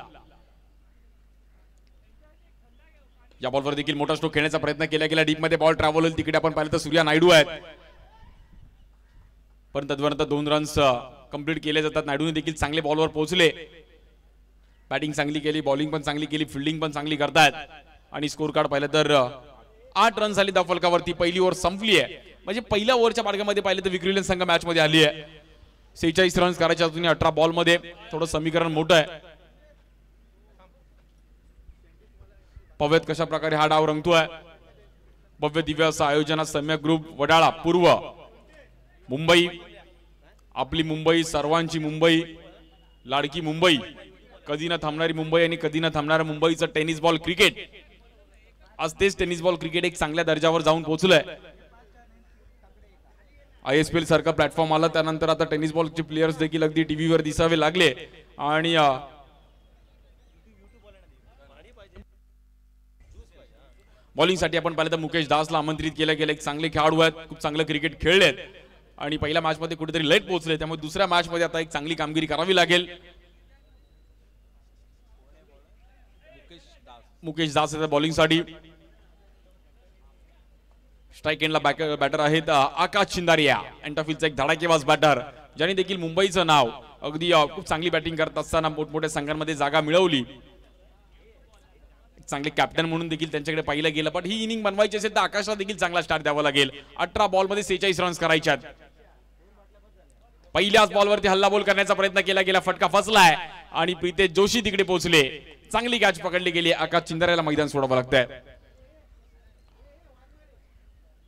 या बॉलवर देखील मोठा स्ट्रोक खेळण्याचा प्रयत्न केला गेला, डीप मध्ये बॉल ट्रॅव्हल होईल. तिकडे आपण पाहिलं तर सूर्या नायडू आहेत, पण तदनंतर 2 रन्स कंप्लीट केले जातात. नायडूने देखील चांगले बॉलवर पोहोचले, बॅटिंग चांगली केली, बॉलिंग पण चांगली केली, फिल्डिंग पण चांगली करतायत आणि स्कोर कार्ड पाहिलं तर 8 रन झाली धाव फलकावरती. पहिली ओव्हर संपली आहे, म्हणजे पहिल्या ओव्हरच्या मार्गामध्ये पाहिलं तर विक्रोलियन संघ मॅच मध्ये आली आहे. 46 रन्स करायच्या अजून 18 बॉल मध्ये, थोडं समीकरण मोठं आहे. पवेत कशा प्रकारे हा डाव रंगतोय. भव्य दिव्य असं आयोजनात सम्यक ग्रुप वडाळा पूर्व मुंबई, आपली मुंबई, सर्वांची मुंबई, लाडकी मुंबई, कधी न थांबणारी मुंबई आणि कधी न थांबणाऱ्या मुंबईचं टेनिस बॉल क्रिकेट. आज तेच टेनिस बॉल क्रिकेट एक चांगल्या दर्जावर जाऊन पोहोचलंय. ISPL सारखा प्लॅटफॉर्म आला त्यानंतर आता टेनिस बॉलचे प्लेयर्स देखील अगदी टीव्हीवर दिसावे लागले आणि बॉलिंगसाठी आपण पाहिलं तर मुकेश दासला आमंत्रित केलं गेलं. एक चांगले खेळाडू आहेत, खूप चांगलं क्रिकेट खेळलेत आणि पहिल्या मॅच मध्ये कुठेतरी लेट पोहोचले, त्यामुळे दुसऱ्या मॅच मध्ये आता एक चांगली कामगिरी करावी लागेल. मुकेश दास बॉलिंगसाठी. स्ट्राईक एंडला बॅटर आहेत आकाश चिंदारिया, एंटाफिलचा एक धडाकेबाज बॅटर, ज्याने देखील मुंबईचं नाव अगदी खूप चांगली बॅटिंग करत असताना मोठमोठ्या संघांमध्ये जागा मिळवली. चांगले कॅप्टन म्हणून देखील त्यांच्याकडे पाहिलं गेलं, पण ही इनिंग बनवायची असेल तर आकाशला देखील चांगला स्टार्ट द्यावा लागेल. 18 बॉल मध्ये 46 रन्स करायच्यात. पहिल्याच बॉलवरती हल्लाबोल करण्याचा प्रयत्न केला गेला, फटका फसलाय आणि प्रीतेश जोशी तिकडे पोहोचले. चांगली कॅच पकडली गेली. आकाश चिंदाऱ्याला मैदान सोडावं लागतंय.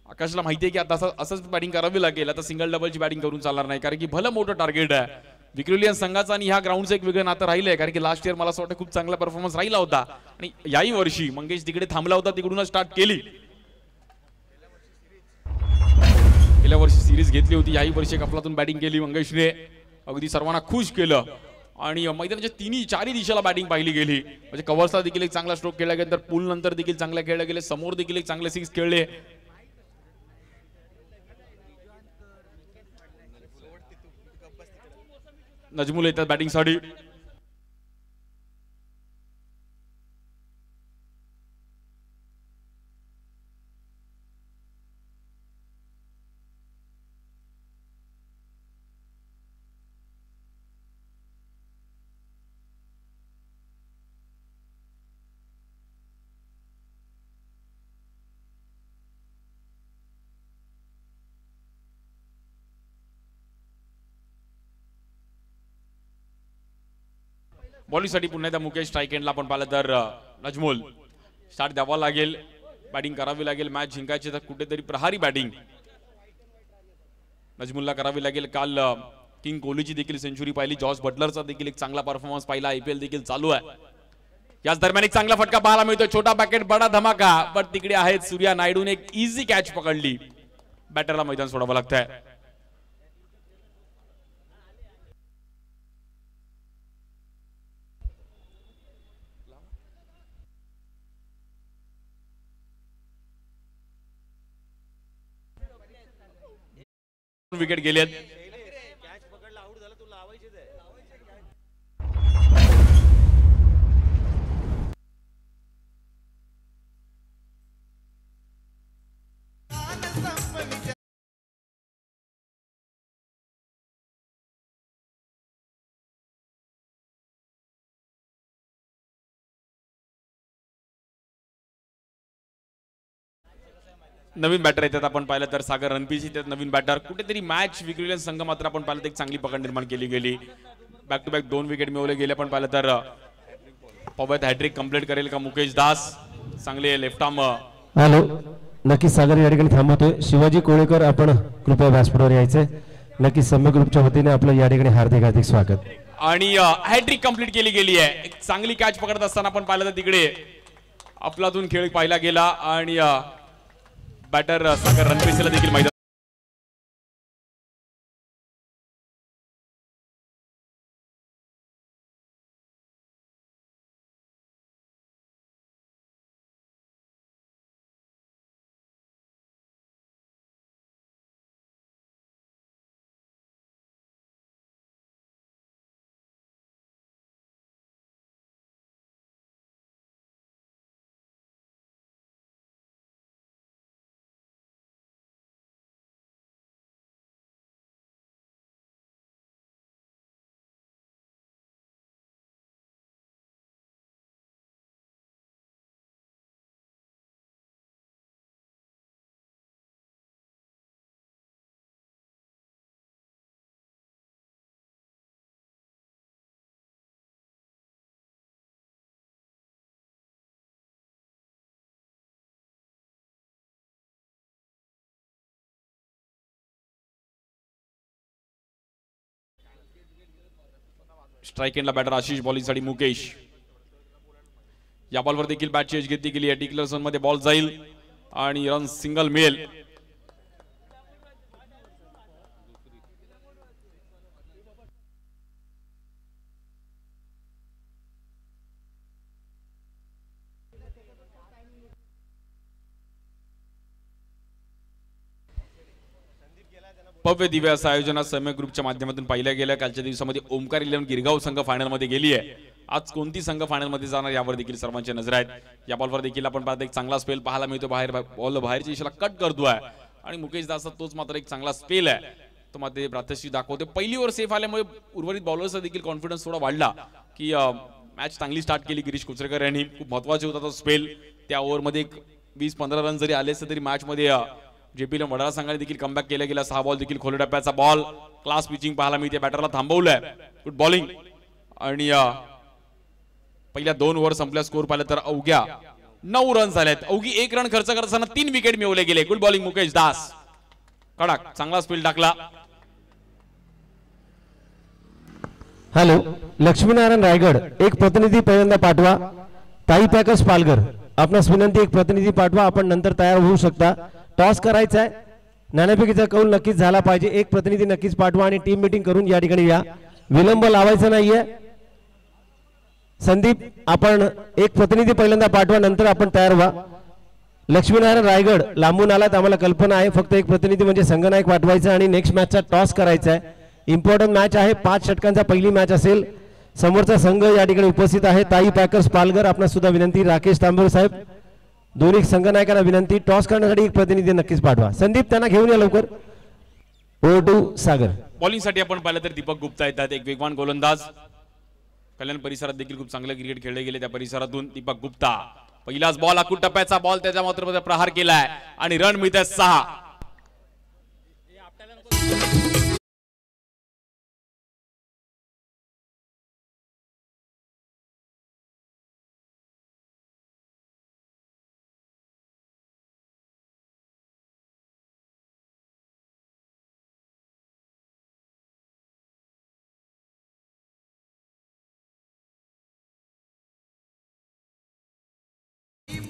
आकाशला माहितीये की आता असंच बॅटिंग करावी लागेल. आता सिंगल डबलची बॅटिंग करून चालणार नाही, कारण की भलं मोठं टार्गेट आहे विक्रोलियन संघाचं आणि ह्या ग्राउंडचं एक वेगळं नातं राहिलंय, कारण की लास्ट इयर मला असं वाटतं खूप चांगला परफॉर्मन्स राहिला होता आणि याही वर्षी मंगेश तिकडे थांबला होता, तिकडूनच स्टार्ट केली. गेल्या वर्षी सिरीज घेतली होती, याही वर्षी कपलातून बॅटिंग केली मंगेशने, अगदी सर्वांना खुश केलं आणि मैदानाच्या तिन्ही चारही दिशेला बॅटिंग पाहिली गेली. म्हणजे कव्हर्सला देखील एक चांगला स्ट्रोक केला गेला, तर पूल नंतर देखील चांगला खेळले गेले, समोर देखील एक चांगले सिक्स खेळले. नजमुल येतात बॅटिंगसाठी. बॉलिंगसाठी पुन्हा एकदा मुकेश. स्ट्राईक एंडला आपण पाहिलं तर नजमुल. स्टार्ट द्यावा लागेल, बॅटिंग करावी लागेल. मॅच जिंकायची तर कुठेतरी प्रहारी बॅटिंग नजमुलला करावी लागेल. काल किंग कोहलीची देखील सेंचुरी पाहिली, जॉर्ज बटलरचा देखील एक चांगला परफॉर्मन्स पाहिला. IPL देखील चालू आहे. याच दरम्यान एक चांगला फटका पाहायला मिळतो. छोटा पॅकेट बडा धमाका, पण तिकडे आहेत सूर्या नायडूने एक इझी कॅच पकडली. बॅटरला मैदान सोडावं लागतंय. विकेट गेलेत. नवीन बॅटर येतात आपण पाहिलं तर सागर रणपीसी, त्यात नवीन बॅटर. कुठेतरी मॅच विक्रोलियन संघ मात्र आपण पाहिलं तर एक चांगली पकड निर्माण केली गेली. बॅक टू बॅक 2 विकेट मिळवले गेले. पण पाहिलं तर पवेत हॅट्रिक कंप्लीट करेल का मुकेश दास. चांगले लेफ्ट आर्म. हॅलो, नक्कीच सागर या ठिकाणी थांबवतोय. शिवाजी कोळेकर आपण कृपया व्यासपीठावर यायचे. नक्कीच सम्य ग्रुपच्या वतीने आपलं या ठिकाणी हार्दिक हार्दिक स्वागत. आणि हॅट्रिक कंप्लीट केली गेली आहे. एक चांगली कॅच पकडत असताना आपण पाहिलं तर तिकडे आपलातून खेळ पाहिला गेला आणि बॅटर सागर रणपीसीला देखील मैदान स्ट्राइक एंडला बॅटर आशिष, बॉलिंग साठी मुकेश. या बॉलवर देखील बॅटची एज घेतली गेली आहे. डिक्लेअर झोन मध्ये बॉल जाईल आणि रन सिंगल मिळेल. भव्य दिव्य असं आयोजन सम्य ग्रुपच्या माध्यमातून पाहिल्या गेल्या. कालच्या दिवसामध्ये ओमकार 11 गिरगाव संघ फायनल मध्ये गेली आहे. आज कोणती संघ फायनल मध्ये जाणार यावर देखील सर्वांच्या नजर आहेत. या बॉलवर देखील आपण पाहतो एक चांगला स्पेल पाहायला मिळतो. बाहेर बॉल बाहेरच्या दिशेला कट करतोय आणि मुकेश दास तोच मात्र एक चांगला स्पेल आहे तो मात्र प्रात्यक्षिक दाखवतो. पहिली ओव्हर सेफ आल्यामुळे उर्वरित बॉलर्सचा देखील कॉन्फिडन्स थोडा वाढला की मॅच चांगली स्टार्ट केली गिरीश कोचरेकर यांनी. खूप महत्वाचा होता तो स्पेल. त्या ओव्हरमध्ये 20-15 रन जरी आले असते तरी मॅच मध्ये जेपीला वडाळा संघाने देखील कमबॅक केला गेला. 6 बॉल देखील खोल टप्प्याचा बॉल, क्लास पिचिंग पाहायला मिळते. बॅटरला थांबवलंय, गुड बॉलिंग. आणि पहिल्या 2 ओव्हर संपल्या स्कोर पाहिलं तर अवघ्या 9 रन झालेत. अवघी 1 रन खर्च करताना 3 विकेट मिळवले गेले. गुड बॉलिंग मुकेश दास, कडक चांगला स्पीड टाकला. हॅलो, लक्ष्मीनारायण रायगड एक प्रतिनिधी पहिल्यांदा पाठवा. ताई पॅकर्स पालघर आपणास विनंती, एक प्रतिनिधी पाठवा. आपण नंतर तयार होऊ शकता. टॉस करायचा आहे. नाणेफेकीचा कौल नक्कीच झाला पाहिजे. एक प्रतिनिधी नक्कीच पाठवा आणि टीम मीटिंग करून या ठिकाणी या. विलंब लावायचा नाहीये. संदीप, आपण एक प्रतिनिधी पहिल्यांदा पाठवा, नंतर आपण तयार व्हा. लक्ष्मीनारायण रायगड लांबून आलात, आम्हाला कल्पना आहे. फक्त एक प्रतिनिधी म्हणजे संघनायक पाठवायचा आणि नेक्स्ट मॅचचा टॉस करायचा आहे. इम्पॉर्टंट मॅच आहे. 5 षटकांचा पहिली मॅच असेल. समोरचा संघ या ठिकाणी उपस्थित आहे. ताई पॅकर्स पालघर आपणास सुद्धा विनंती. राकेश तांबेर साहेब, दोन्ही संघनायकांना विनंती, टॉस करण्यासाठी एक प्रतिनिधी नक्कीच पाठवा. संदीप, त्यांना घेऊन या लवकर. Over to Sagar. बॉलिंग साठी आपण पाहिलं तर दीपक गुप्ता येतात, एक वेगवान गोलंदाज. कल्याण परिसरात देखील खूप चांगले क्रिकेट खेळले गेले. त्या परिसरातून दीपक गुप्ता, पहिलाच बॉल आखूड टप्प्याचा बॉल, त्याच्या मात्र प्रहार केलाय आणि रन मिळत 6.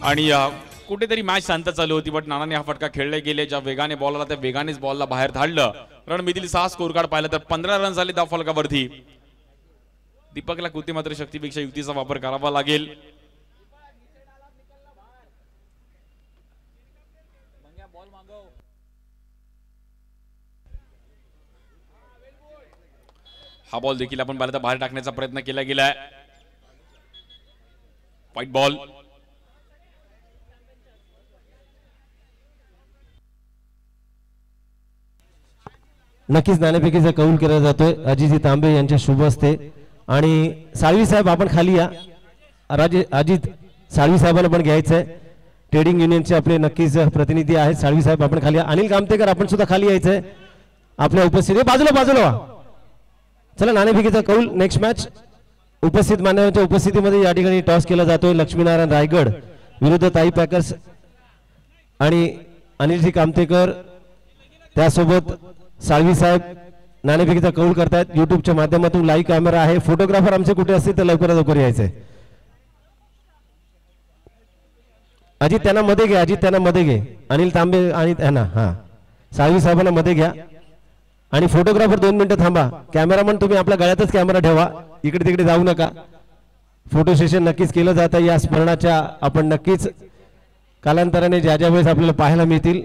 आणि कुठेतरी मॅच शांत चालू होती, बट नानाने हा फटका खेळले गेले. ज्या वेगाने बॉल आला त्या वेगानेच बॉलला बाहेर धाडलं. रन मिळतील 6. स्कोर कार्ड पाहिलं तर 15 रन झाले धाव फलकावरती. दीपकला कृती मात्र शक्तीपेक्षा युक्तीचा वापर करावा लागेल. हा बॉल देखील आपण पाहिलं तर बाहेर टाकण्याचा प्रयत्न केला गेलाय. White ball. नक्कीच नाणेफेकीचा कौल केला जातोय अजितजी तांबे यांच्या शुभ हस्ते. आणि साळवी साहेब आपण खाली या. अजित साळवी साहेबांना पण घ्यायचंय. ट्रेडिंग युनियनचे आपले नक्कीच प्रतिनिधी आहेत. साळवी साहेब आपण खाली या. अनिल कामतेकर आपण सुद्धा खाली यायचंय. आपल्या उपस्थिती बाजूला बाजूला व्हा. चला, नाणेफेकीचा कौल नेक्स्ट मॅच उपस्थित मान्यवरांच्या उपस्थितीमध्ये या ठिकाणी टॉस केला जातोय. लक्ष्मीनारायण रायगड विरुद्ध ताई पॅकर्स आणि अनिलजी कामतेकर, त्यासोबत साळवी साहेब नाणेफेकीचा कौल करतायत. युट्यूबच्या माध्यमातून लाईव्ह कॅमेरा आहे. फोटोग्राफर आमचे कुठे असतील तर लवकरात लवकर यायचंय. अजित त्यांना मध्ये घे. अजित त्यांना मध्ये घे. अनिल तांबे आणि त्यांना साळवी साहेबांना मध्ये घ्या. आणि फोटोग्राफर 2 मिनिटं थांबा. कॅमेरामन तुम्ही आपल्या गळ्यातच कॅमेरा ठेवा, इकडे तिकडे जाऊ नका. फोटो सेशन नक्कीच केलं जातं. या स्मरणाच्या आपण नक्कीच कालांतराने ज्या ज्या वेळेस आपल्याला पाहायला मिळतील.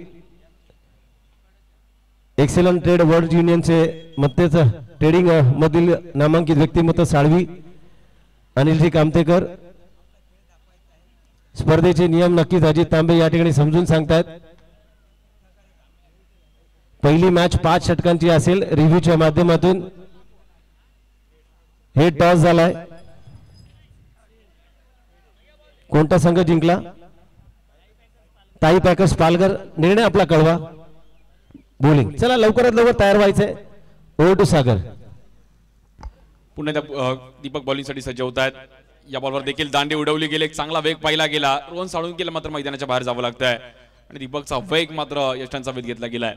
एक्सेलंट ट्रेड वर्ल्ड युनियनचे मत्तेच ट्रेडिंग मधील नामांकित व्यक्तिमत्व साळवी, अनिलजी कामतेकर. स्पर्धेचे नियम नक्कीच अजित तांबे या ठिकाणी समजून सांगतायत. पहिली मॅच 5 षटकांची असेल. रिव्ह्यूच्या माध्यमातून हे टॉस झालाय. कोणता संघ जिंकला? ताई पॅकर्स पालघर. निर्णय आपला कळवा. बॉलिंग, चला लवकरात लवकर तयार व्हायचंय. ओव्हर टू सागर. पुन्हा दीपक बॉलिंग साठी सज्ज होत आहेत. या बॉलवर देखील दांडी उडवली गेली. एक चांगला वेग पाहिला गेला. रोहन साळून केलं मात्र मैदानाच्या बाहेर जावं लागतंय आणि दीपकचा वेग मात्र यशांचा वेध घेतला गेलाय.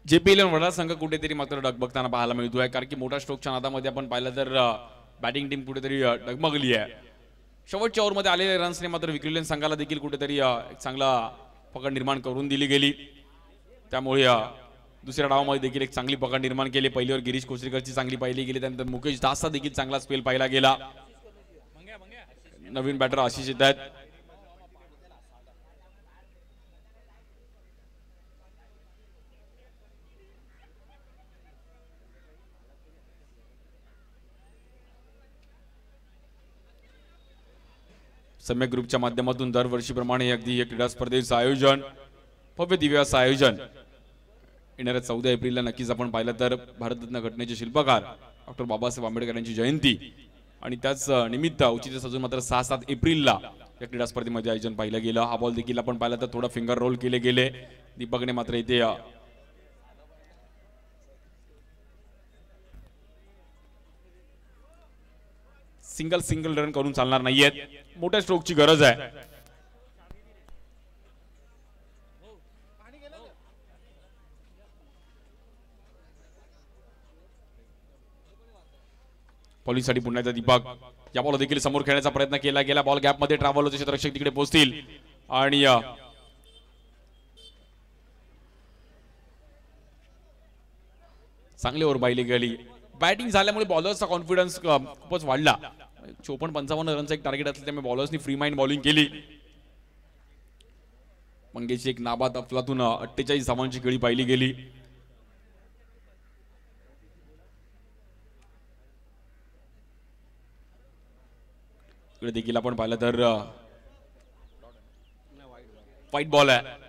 JP11 वडा संघ कुठेतरी मात्र डगबगताना पाहायला मिळतोय, कारण की मोठ्या स्ट्रोकच्या नादामध्ये आपण पाहिलं तर बॅटिंग टीम कुठेतरी डगमगली आहे. शेवटच्या ओव्हरमध्ये आलेल्या रन्सने मात्र विक्रोलियन संघाला देखील कुठेतरी एक चांगला पकड निर्माण करून दिली गेली. त्यामुळे दुसऱ्या डावामध्ये देखील एक चांगली पकड निर्माण केली. पहिलीवर गिरीश कोचरेकरची चांगली पाहिली गेली, त्यानंतर मुकेश दासचा देखील चांगला स्पेल पाहिला गेला. नवीन बॅटर आशिष येत आहेत. सम्यक ग्रुपच्या माध्यमातून दरवर्षीप्रमाणे अगदी या क्रीडा स्पर्धेचं आयोजन, भव्य दिव्य असं आयोजन येणाऱ्या 14 एप्रिलला नक्कीच आपण पाहिलं तर भारतरत्न घटनेचे शिल्पकार डॉक्टर बाबासाहेब आंबेडकर यांची जयंती आणि त्याच निमित्त औचित्य साधून मात्र 6-7 एप्रिलला या क्रीडा स्पर्धेमध्ये आयोजन पाहिलं गेलं. हा बॉल देखील आपण पाहिला तर थोडा फिंगर रोल केले गेले. दीपकने मात्र इथे सिंगल रन करून चालणार नाहीयेत, मोठ्या स्ट्रोकची गरज आहे. पॉलिससाठी पुन्हा एकदा दीपक या बॉल देखील समोर खेळण्याचा प्रयत्न केला गेला. बॉल गॅप मध्ये ट्रॅव्हल होते, क्षेत्ररक्षक तिकडे पोहोचतील आणि चांगली ओव्हर पाहिली गेली. बॅटिंग झाल्यामुळे बॉलर्सचा कॉन्फिडन्स खूपच वाढला. 54-55 रनचा एक टार्गेट असलं त्यामुळे बॉलर्सनी फ्री माइंड बॉलिंग केली. मंगेशची एक नाबाद अफलातून 48 धावांची खेळी पाहिली गेली. इकडे देखील आपण पाहिलं तर व्हाईट बॉल आहे.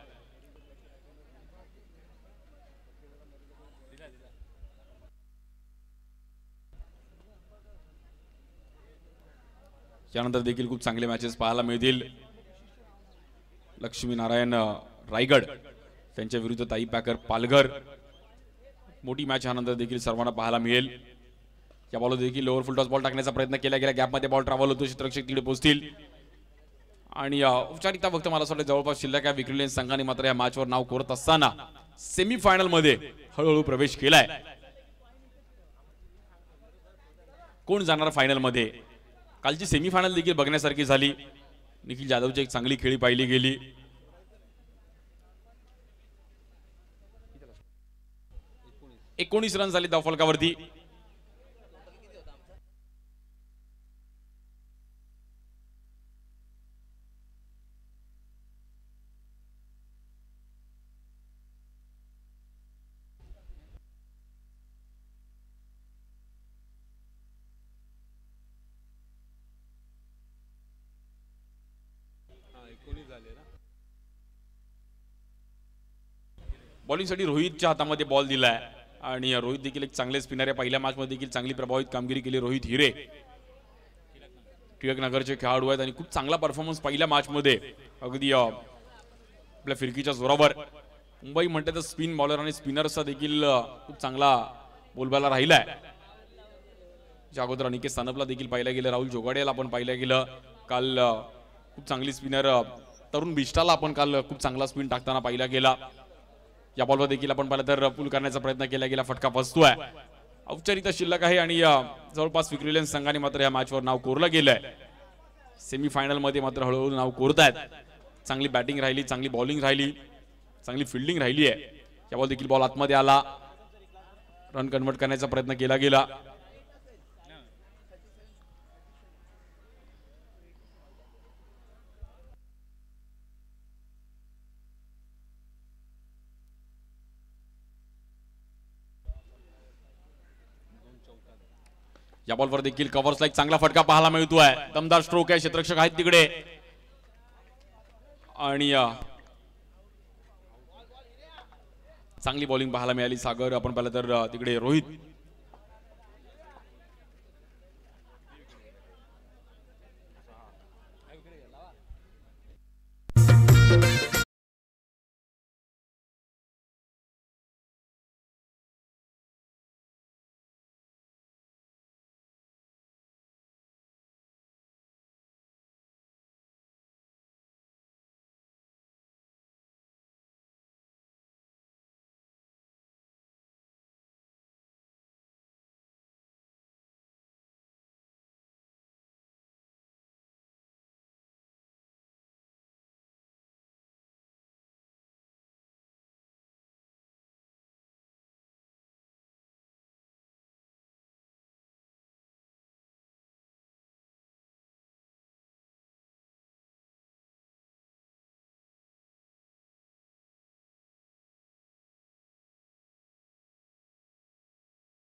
त्यानंतर देखील खूप चांगले मॅचेस पाहायला मिळतील. लक्ष्मी नारायण रायगड त्यांच्या विरुद्ध ताई पॅकर पालघर, मोठी मॅच यानंतर देखील सर्वांना पाहायला मिळेल. या बॉल देखील लोअर फुल टॉस बॉल टाकण्याचा प्रयत्न केला गेला. गॅपमध्ये बॉल ट्रॅव्हल होतो, क्षेत्ररक्षक तिकडे पोहोचतील आणि औपचारिकता फक्त मला असं वाटतं जवळपास शिल्लक आहे. विक्रोलियन संघाने मात्र या मॅचवर नाव कोरत असताना सेमीफायनल मध्ये हळूहळू प्रवेश केलाय. कोण जाणार फायनल मध्ये? कालची सेमीफायनल देखील बघण्यासारखी झाली. निखिल जाधवची एक चांगली खेळी पाहिली गेली. एकोणीस रन झाले धावफलकावरती. बॉलिंगसाठी रोहितच्या हातामध्ये बॉल दिलाय आणि रोहित देखील एक चांगले स्पिनर आहे. पहिल्या मॅच मध्ये देखील चांगली प्रभावित कामगिरी केली रोहित हिरे. टिळक नगरचे खेळाडू आहेत आणि खूप चांगला परफॉर्मन्स पहिल्या मॅच मध्ये अगदी आपल्या फिरकीच्या जोरावर. मुंबई म्हणते तर स्पिन बॉलर आणि स्पिनरचा देखील खूप चांगला बोलबाला राहिलाय. ज्या अगोदर अनिकेत सानपला देखील पाहिलं गेलं, राहुल जोगाडेला आपण पाहिलं गेलं. काल खूप चांगली स्पिनर तरुण बिष्टाला आपण काल खूप चांगला स्पिन टाकताना पाहिला गेला. या बॉलवर देखील आपण पाहिलं तर पुल करण्याचा प्रयत्न केला गेला, फटका फसतोय. औपचारिकता शिल्लक आहे आणि जवळपास विक्रोलियन संघाने मात्र या मॅचवर नाव कोरलं गेलंय. सेमीफायनल मध्ये मात्र हळूहळू नाव कोरतायत. चांगली बॅटिंग राहिली, चांगली बॉलिंग राहिली, चांगली फिल्डिंग राहिली आहे. या बॉल देखील बॉल आतमध्ये आला, रन कन्वर्ट करण्याचा प्रयत्न केला गेला. या बॉलवर देखील कव्हर्सला एक चांगला फटका पाहायला मिळतोय. दमदार स्ट्रोक आहे, क्षेत्ररक्षक आहेत तिकडे आणि चांगली बॉलिंग पाहायला मिळाली. सागर आपण पाहिलं तर तिकडे रोहित